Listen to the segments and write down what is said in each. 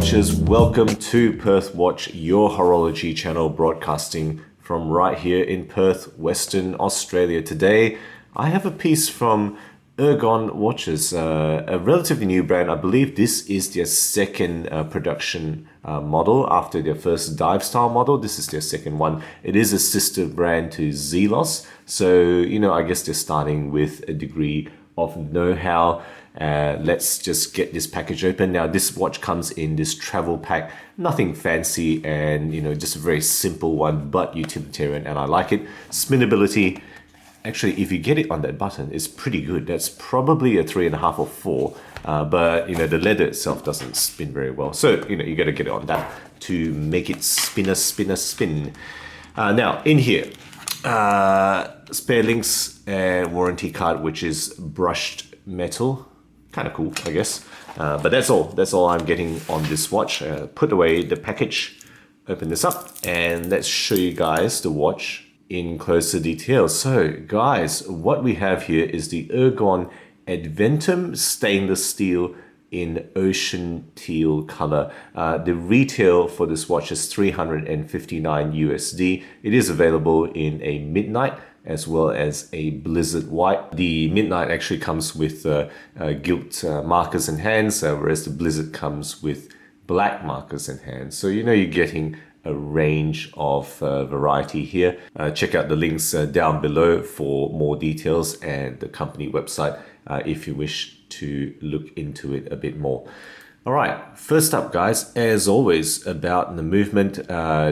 watchers, welcome to Perth Watch, your horology channel broadcasting from right here in Perth, Western Australia. Today, I have a piece from Ergon Watches, a relatively new brand. I believe this is their second production model after their first dive style model. This is their second one. It is a sister brand to Zelos. So, I guess they're starting with a degree of know-how. Let's just get this package open. Now, this watch comes in this travel pack, nothing fancy and, just a very simple one, but utilitarian, and I like it. Spinability, actually, if you get it on that button, it's pretty good. That's probably a 3.5 or 4, but, the leather itself doesn't spin very well. So, you got to get it on that to make it spin. Now, in here, spare links and warranty card, which is brushed metal. Kind of cool, I guess. But that's all I'm getting on this watch. Put away the package, open this up, and let's show you guys the watch in closer detail. So guys, what we have here is the Ergon Adventum stainless steel in ocean teal color. The retail for this watch is $359 USD. It is available in a midnight as well as a blizzard white. The midnight actually comes with gilt markers and hands, whereas the blizzard comes with black markers and hands. So you're getting a range of variety here. Check out the links down below for more details and the company website if you wish to look into it a bit more. All right, first up, guys, as always, about the movement,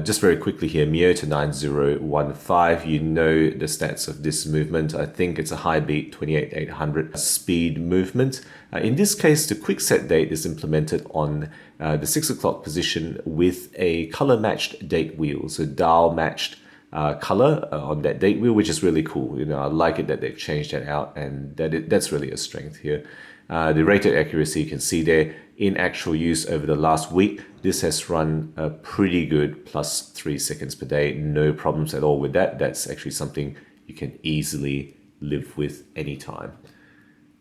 just very quickly here, Miyota 9015, you know the stats of this movement. I think it's a high beat 28800 speed movement. In this case, the quick set date is implemented on the 6 o'clock position with a color matched date wheel, so dial matched color on that date wheel, which is really cool. I like it that they've changed that out, and that's really a strength here. The rated accuracy, you can see there in actual use over the last week. This has run a pretty good plus 3 seconds per day. No problems at all with that. That's actually something you can easily live with anytime.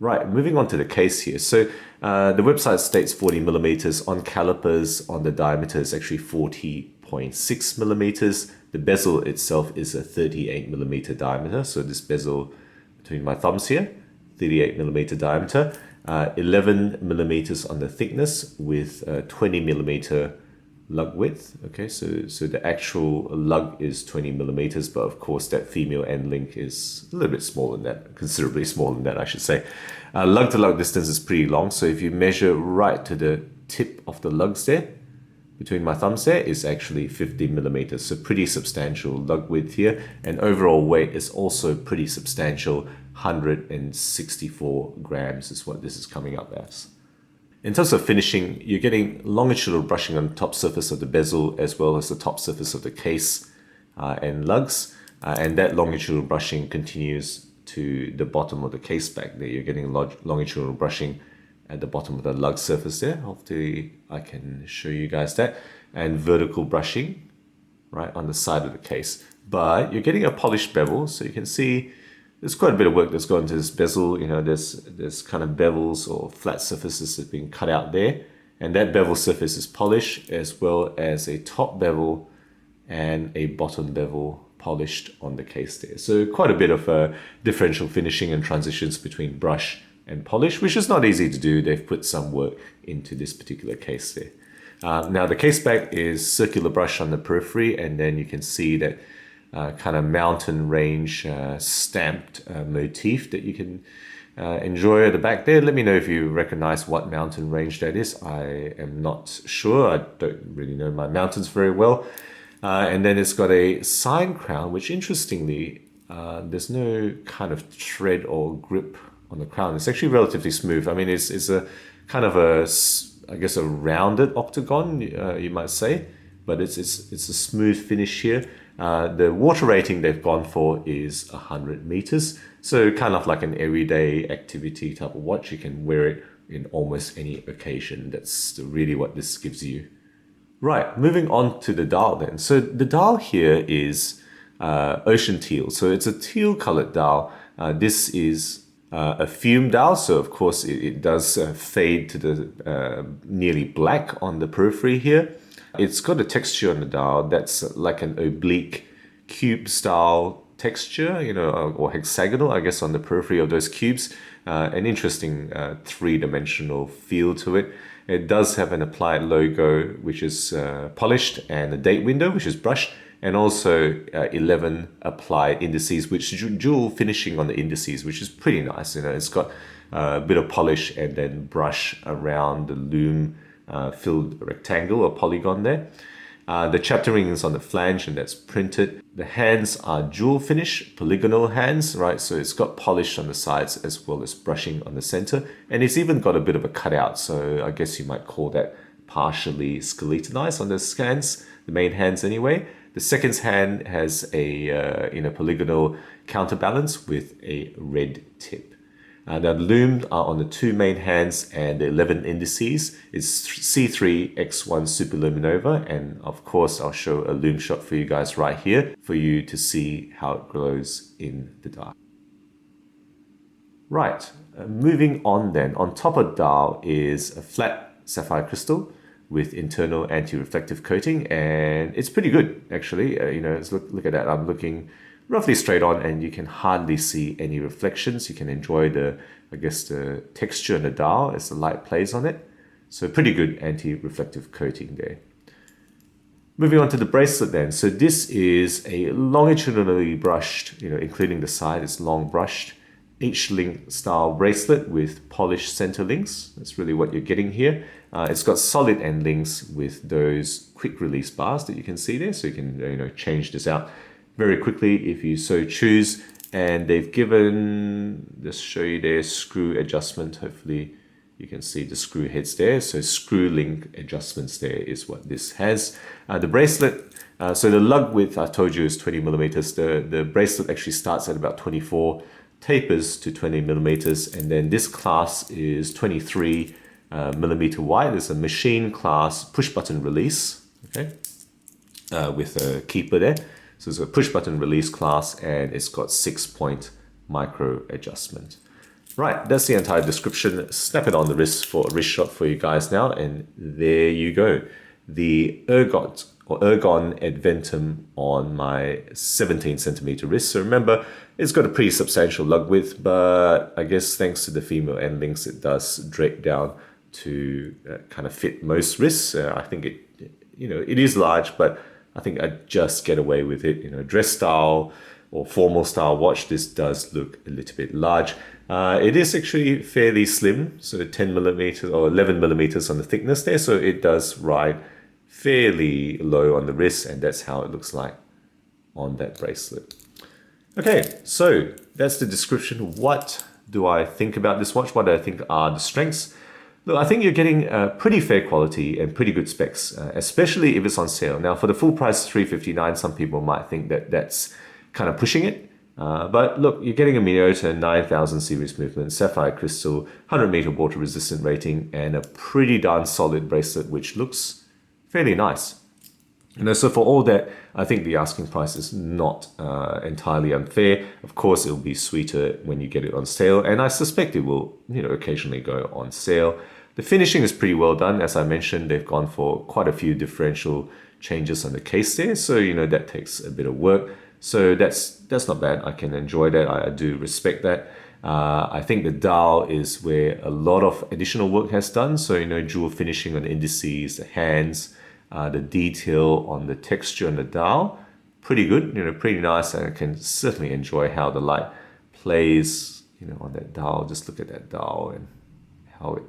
Right, moving on to the case here. So the website states 40 millimeters on calipers. On the diameter is actually 40.6 millimeters. The bezel itself is a 38 millimeter diameter. So this bezel between my thumbs here, 38 millimeter diameter. 11 millimeters on the thickness with 20 millimeter lug width. Okay, so the actual lug is 20 millimeters, but of course that female end link is a little bit smaller than that, considerably smaller than that, I should say. Lug to lug distance is pretty long, so if you measure right to the tip of the lugs there, between my thumbs there, is actually 50 millimeters, so pretty substantial lug width here, and overall weight is also pretty substantial. 164 grams is what this is coming up as. In terms of finishing, you're getting longitudinal brushing on the top surface of the bezel as well as the top surface of the case and lugs, and that longitudinal brushing continues to the bottom of the case back there. You're getting longitudinal brushing at the bottom of the lug surface there. Hopefully I can show you guys that, and vertical brushing right on the side of the case. But you're getting a polished bevel, so you can see there's quite a bit of work that's gone into this bezel. There's kind of bevels or flat surfaces that have been cut out there, and that bevel surface is polished, as well as a top bevel and a bottom bevel polished on the case there. So quite a bit of differential finishing and transitions between brush and polish, which is not easy to do. They've put some work into this particular case there. Now the case back is circular brush on the periphery, and then you can see that kind of mountain range stamped motif that you can enjoy at the back there. Let me know if you recognize what mountain range that is. I am not sure. I don't really know my mountains very well. And then it's got a sign crown, which interestingly, there's no kind of thread or grip on the crown. It's actually relatively smooth. I mean, it's a kind of I guess a rounded octagon, you might say, but it's a smooth finish here. The water rating they've gone for is 100 meters. So kind of like an everyday activity type of watch. You can wear it in almost any occasion. That's really what this gives you. Right, moving on to the dial then. So the dial here is ocean teal. So it's a teal colored dial. This is a fume dial, so of course it does fade to the nearly black on the periphery here. It's got a texture on the dial that's like an oblique cube style texture, or hexagonal, I guess, on the periphery of those cubes. An interesting three-dimensional feel to it. It does have an applied logo, which is polished, and a date window, which is brushed, and also 11 applied indices, which dual finishing on the indices, which is pretty nice. It's got a bit of polish and then brush around the lume filled rectangle or polygon there. The chapter ring is on the flange, and that's printed. The hands are jewel finish, polygonal hands, right? So it's got polish on the sides as well as brushing on the center. And it's even got a bit of a cutout. So I guess you might call that partially skeletonized on the hands, the main hands anyway. The second hand has a polygonal counterbalance with a red tip. The looms are on the two main hands and the 11 indices. It's C3 X1 Superluminova, and of course I'll show a loom shot for you guys right here for you to see how it glows in the dark. Right, moving on then. On top of the dial is a flat sapphire crystal with internal anti-reflective coating, and it's pretty good actually. Look at that. I'm looking roughly straight on, and you can hardly see any reflections. You can enjoy the texture in the dial as the light plays on it. So pretty good anti-reflective coating there. Moving on to the bracelet then. So this is a longitudinally brushed, including the side, it's long brushed H-link style bracelet with polished center links. That's really what you're getting here. It's got solid end links with those quick release bars that you can see there. So you can change this out very quickly if you so choose. And they've given, let's show you their screw adjustment. Hopefully you can see the screw heads there. So screw link adjustments there is what this has. The bracelet, so the lug width I told you is 20 millimeters. The bracelet actually starts at about 24, tapers to 20 millimeters. And then this class is 23 millimeter wide. It's a machine class push button release, okay, with a keeper there. So it's a push button release class, and it's got 6-point micro adjustment. Right, that's the entire description. Snap it on the wrist for a wrist shot for you guys now, and there you go. The Ergon Adventum on my 17 centimeter wrist. So remember, it's got a pretty substantial lug width, but I guess thanks to the female end links, it does drape down to kind of fit most wrists. I think it is large, but I think I just get away with it. Dress style or formal style watch, this does look a little bit large. It is actually fairly slim, so 10 millimeters or 11 millimeters on the thickness there. So it does ride fairly low on the wrist, and that's how it looks like on that bracelet. Okay, so that's the description. What do I think about this watch? What do I think are the strengths? Look, I think you're getting pretty fair quality and pretty good specs, especially if it's on sale. Now, for the full price $359, some people might think that that's kind of pushing it. But look, you're getting a Miyota 9000 series movement, sapphire crystal, 100 meter water resistant rating, and a pretty darn solid bracelet, which looks fairly nice. So for all that, I think the asking price is not entirely unfair. Of course, it'll be sweeter when you get it on sale, and I suspect it will, occasionally go on sale. The finishing is pretty well done. As I mentioned, they've gone for quite a few differential changes on the case there, so that takes a bit of work. So that's not bad. I can enjoy that. I do respect that. I think the dial is where a lot of additional work has done. So jewel finishing on the indices, the hands, the detail on the texture on the dial, pretty good. Pretty nice, and I can certainly enjoy how the light plays. On that dial. Just look at that dial and how it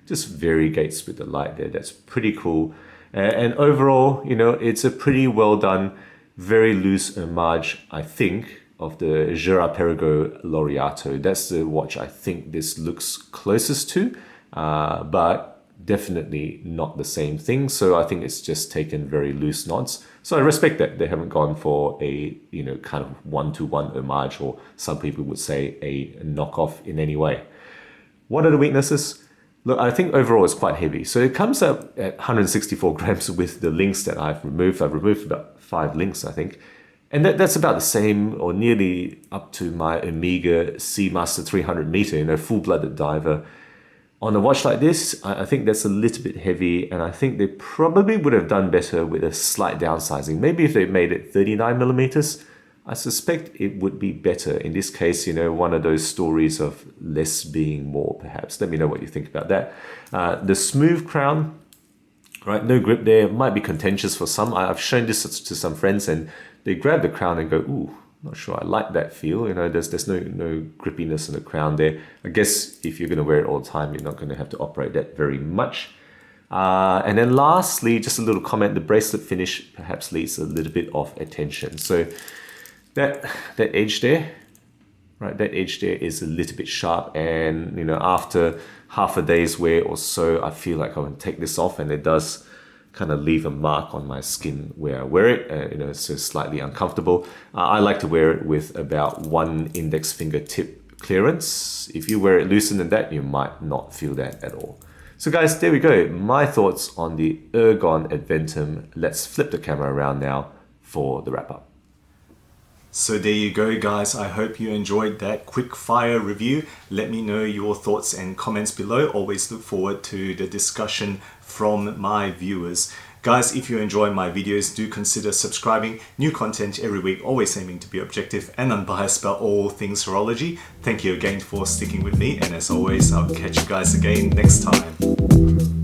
just variegates with the light there. That's pretty cool. And overall, it's a pretty well done, very loose homage, I think, of the Girard-Perregaux Laureato. That's the watch I think this looks closest to, but definitely not the same thing. So I think it's just taken very loose nods. So I respect that they haven't gone for a kind of one-to-one homage, or some people would say a knockoff in any way. What are the weaknesses? Look, I think overall it's quite heavy. So it comes up at 164 grams with the links that I've removed. I've removed about 5 links, I think. And that's about the same or nearly up to my Omega Seamaster 300 meter, full-blooded diver. On a watch like this, I think that's a little bit heavy, and I think they probably would have done better with a slight downsizing. Maybe if they made it 39 millimeters, I suspect it would be better. In this case, one of those stories of less being more, perhaps. Let me know what you think about that. The smooth crown, right? No grip there. Might be contentious for some. I've shown this to some friends, and they grab the crown and go, ooh, not sure I like that feel. There's no grippiness in the crown there. I guess if you're going to wear it all the time, you're not going to have to operate that very much. And then lastly, just a little comment, the bracelet finish perhaps needs a little bit of attention. So that edge there, right, that edge there is a little bit sharp, and after half a day's wear or so, I feel like I want to take this off, and it does kind of leave a mark on my skin where I wear it. It's just slightly uncomfortable. I like to wear it with about 1 index finger tip clearance. If you wear it looser than that, you might not feel that at all. So guys, there we go. My thoughts on the Ergon Adventum. Let's flip the camera around now for the wrap up. So there you go, guys. I hope you enjoyed that quick fire review. Let me know your thoughts and comments below. Always look forward to the discussion from my viewers. Guys, if you enjoy my videos, do consider subscribing. New content every week, always aiming to be objective and unbiased about all things horology. Thank you again for sticking with me, and as always, I'll catch you guys again next time.